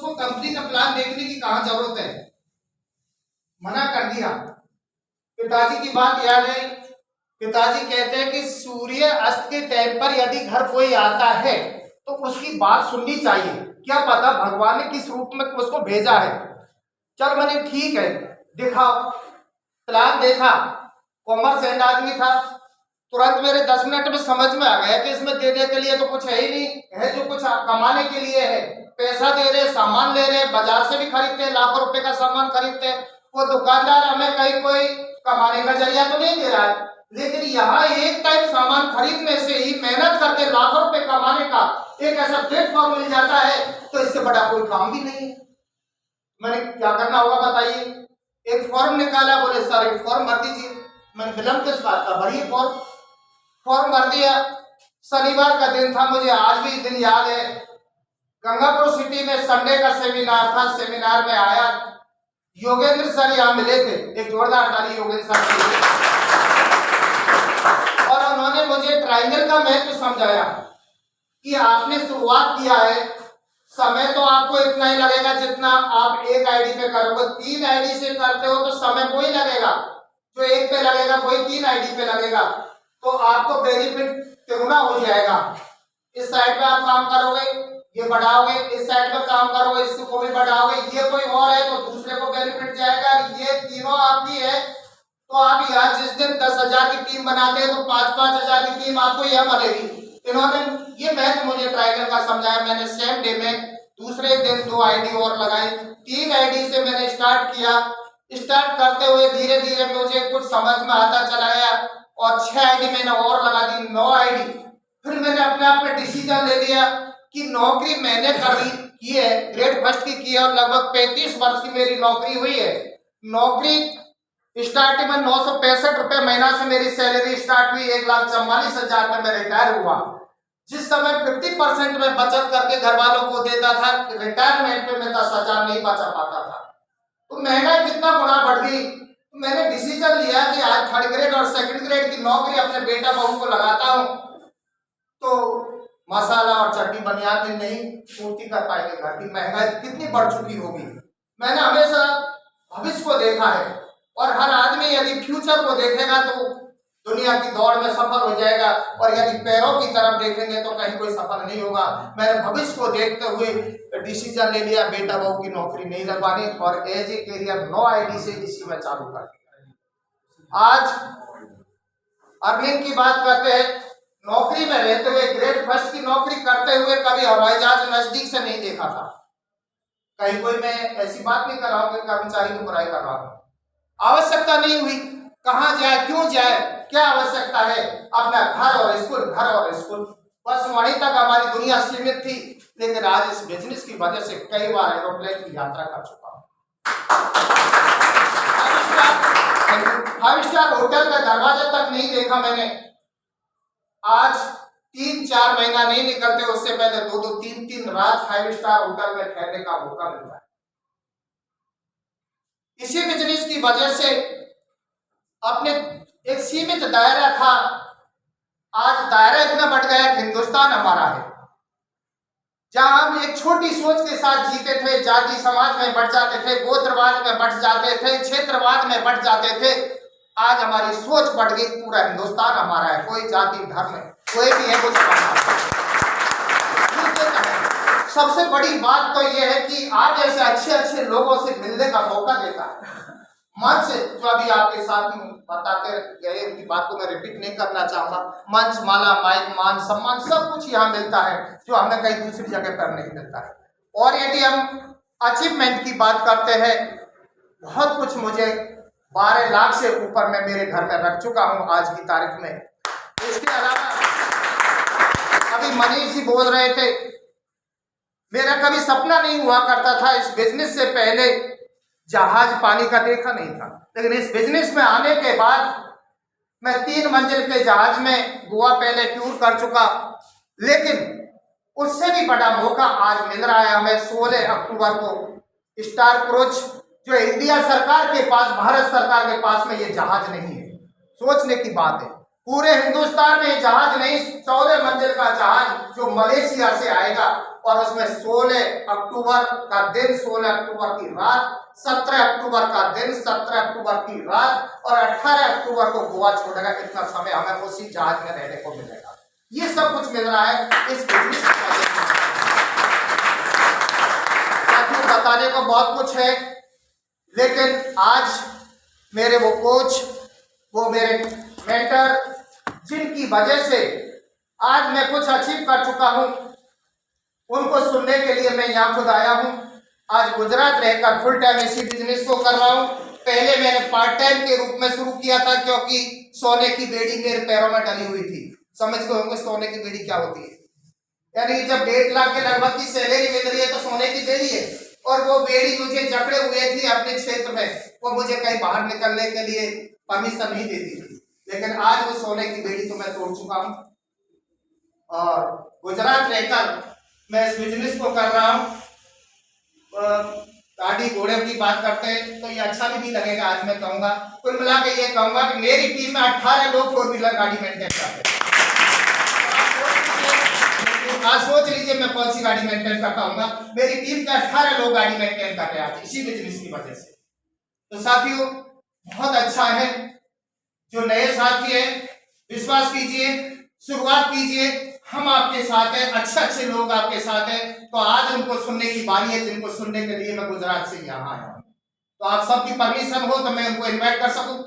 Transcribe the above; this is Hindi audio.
उसको कंपनी का प्लान देखने की कहाँ जरूरत है, मना कर दिया। पिताजी की बात याद है, पिताजी कहते हैं कि सूर्य अस्त के टाइम पर यदि घर कोई आता है तो उसकी बात सुननी चाहिए, क्या पता भगवान ने किस रूप में उसको भेजा है। चल मैंने ठीक है दिखाओ, प्लान देखा, कॉमर्स एंड आदमी था, तुरंत मेरे 10 मिनट में समझ में आ गया कि इसमें देने के लिए तो कुछ है ही नहीं, है जो कुछ कमाने के लिए है। पैसा दे रहे, सामान ले रहे, बाजार से भी खरीदते, लाखों रुपए का सामान खरीदते, वो दुकानदार हमें कहीं कोई कमाने का जरिया तो नहीं दे रहा है, लेकिन यहाँ एक टाइम सामान खरीदने से ही मेहनत करके लाखों रुपए कमाने का एक ऐसा प्लेटफॉर्म मिल जाता है, तो इससे बड़ा कोई काम भी नहीं है। मैंने क्या करना होगा बताइए, एक फॉर्म निकाला, बोले सर एक फॉर्म भर दीजिए। मैंने विलंब किस बात का, भरिए फॉर्म भर दिया। शनिवार का दिन था, मुझे आज भी दिन याद है, गंगापुर सिटी में संडे का सेमिनार था। सेमिनार में आया, योगेंद्र सर यहाँ मिले थे, एक जोरदार ताली योगेंद्र सर के लिए। और उन्होंने मुझे ट्रायंगल का महत्व समझाया कि आपने शुरुआत किया है, समय तो आपको इतना ही लगेगा जितना आप एक आईडी पे करोगे। 3 आईडी से करते हो तो समय कोई लगेगा, जो एक पे लगेगा कोई 3 आईडी पे लगेगा, तो आपको बेनिफिट तिगुना हो जाएगा। इस साइड पे आप काम करोगे, ये बढ़ाओगे, इस साइड पे काम करोगे, इसको भी बढ़ाओगे, ये कोई और है तो दूसरे को बेनिफिट जाएगा। ये तीनों आपकी है, तो आप यहाँ जिस दिन 10,000 की टीम बनाते हैं तो 5-5 हजार की टीम आपको यह बनेगी। इन्होंने ये मैथ मुझे ट्रायंगल का समझाया। मैंने सेम डे में दूसरे दिन 2 आईडी और लगाई, 3 आईडी से मैंने स्टार्ट किया। स्टार्ट करते हुए धीरे धीरे मुझे कुछ समझ में आता चला गया और 6 आईडी मैंने और लगा दी, 9 आईडी। फिर मैंने अपने आप में डिसीजन ले लिया कि नौकरी मैंने की है, ग्रेड फर्स्ट की है और लगभग 35 वर्ष की मेरी नौकरी हुई है। नौकरी स्टार्टिंग में 965 रुपए महीना से मेरी सैलरी स्टार्ट हुई, 1,44,000 में मैं रिटायर हुआ। जिस समय 50% में बचत करके घर वालों को देता था, रिटायरमेंट पे मैं 10,000 नहीं बचा पाता था, तो महंगाई कितना गुना बढ़ गई। तो मैंने डिसीजन लिया कि आज 3rd ग्रेड और 2nd ग्रेड की नौकरी अपने बेटा बहू को लगाता हूँ, तो मसाला और चटनी बनियान में नहीं पूर्ति कर पाएंगे, घर की महंगाई कितनी बढ़ चुकी होगी। मैंने हमेशा भविष्य को देखा है, और हर आदमी यदि फ्यूचर को देखेगा तो दुनिया की दौड़ में सफल हो जाएगा, और यदि पैरों की तरफ देखेंगे तो कहीं कोई सफल नहीं होगा। मैंने भविष्य को देखते हुए डिसीजन ले लिया, बेटा बहू की नौकरी नहीं लगवानी, और एज ए कैरियर 9 आईडी से इसी में चालू कर दिया। आज अर्निंग की बात करते हैं, नौकरी में रहते हुए, ग्रेड फर्स्ट की नौकरी करते हुए कभी हवाई जहाज नजदीक से नहीं देखा था। कहीं कोई मैं ऐसी बात नहीं कर रहा हूँ कि कर्मचारी की बुराई कर रहा हूँ, आवश्यकता नहीं हुई। कहाँ जाए, क्यों जाए, क्या आवश्यकता है, अपना घर और स्कूल, बस वहीं तक हमारी दुनिया सीमित थी। लेकिन आज इस बिजनेस की वजह से कई बार एरोप्लेन की यात्रा कर चुका हूँ। 5 स्टार होटल का दरवाजा तक नहीं देखा मैंने। आज 3-4 महीना नहीं निकलते, उससे पहले 2-2, 3-3 रात 5 स्टार होटल में ठहरने का मौका मिलता है। इसी बिजनेस की वजह से अपने एक सीमित दायरा था, आज दायरा इतना बढ़ गया कि हिंदुस्तान हमारा है। जहां हम एक छोटी सोच के साथ जीते थे, जाति समाज में बढ़ जाते थे, गोत्रवाद में बढ़ जाते थे, क्षेत्रवाद में बढ़ जाते थे, आज हमारी सोच बढ़ गई, पूरा हिंदुस्तान हमारा है, कोई जाति धर्म कोई भी है कुछ। सबसे बड़ी बात तो यह है कि आप जैसे अच्छे लोगों से मिलने का मौका देता है। मंच जो अभी आपके साथ बताते गए उनकी बात को मैं रिपीट नहीं करना चाहूंगा। मंच, माला, माइक, मान सम्मान सब कुछ यहाँ मिलता है जो हमें कहीं दूसरी जगह पर नहीं मिलता है। और यदि हम अचीवमेंट की बात करते हैं, बहुत कुछ मुझे 12 लाख से ऊपर मैं मेरे घर में रख चुका हूँ आज की तारीख में। इसके अलावा अभी मनीष जी बोल रहे थे, मेरा कभी सपना नहीं हुआ करता था, इस बिजनेस से पहले जहाज पानी का देखा नहीं था, लेकिन इस बिजनेस में आने के बाद मैं 3 मंजिल के जहाज में गोवा पहले टूर कर चुका। लेकिन उससे भी बड़ा मौका आज मिल रहा है हमें 16 अक्टूबर को स्टार क्रूज, जो इंडिया सरकार के पास, भारत सरकार के पास में ये जहाज नहीं है। सोचने की बात है, पूरे हिंदुस्तान में जहाज नहीं, 14 मंजिल का जहाज जो मलेशिया से आएगा, और उसमें 16 अक्टूबर का दिन, 16 अक्टूबर की रात, 17 अक्टूबर का दिन, 17 अक्टूबर की रात और 18 अक्टूबर को गोवा छोड़ेगा। इतना समय हमें उसी जहाज में रहने को मिलेगा। ये सब कुछ मिल रहा है इस बिजनेस में। बताने को बहुत कुछ है, लेकिन आज मेरे वो कोच, वो मेरे मेंटर, जिनकी वजह से आज मैं कुछ अचीव कर चुका हूं, उनको सुनने के लिए मैं यहाँ खुद आया हूँ। आज गुजरात रहकर फुल टाइम इसी बिजनेस को कर रहा हूँ। पहले मैंने पार्ट टाइम के रूप में शुरू किया था, क्योंकि सोने की बेड़ी मेरे पैरों में डली हुई थी। समझ गए होंगे सोने की बेड़ी क्या होती है, यानी जब 1.5 लाख के लगभग की सैलरी मिल रही है तो सोने की बेड़ी है। और वो बेड़ी मुझे जकड़े हुए थी अपने क्षेत्र में, वो मुझे कहीं बाहर निकलने के लिए परमिशन नहीं देती थी। लेकिन आज वो सोने की बेड़ी तो मैं तोड़ चुका हूँ और गुजरात रहकर मैं इस बिजनेस को कर रहा हूँ। गाड़ी घोड़े की बात करते हैं तो ये अच्छा भी नहीं लगेगा। आज मैं कहूँगा, कुल मिला के ये कहूँगा कि मेरी टीम में 18 लोग 4 व्हीलर गाड़ी मेंटेन करते हैं। आज सोच लीजिए मैं कौन सी गाड़ी मेंटेन करता हूँ। मेरी टीम के 18 लोग गाड़ी मेंटेन कर रहे हैं इसी बिजनेस की वजह से। तो साथियों, बहुत अच्छा है। जो नए साथी है, विश्वास कीजिए, शुरुआत कीजिए, हम आपके साथ हैं, अच्छे लोग आपके साथ हैं। तो आज उनको सुनने की बारी है, जिनको सुनने के लिए मैं गुजरात से यहाँ आया हूँ। तो आप सबकी परमिशन हो तो मैं उनको इन्वाइट कर सकूं?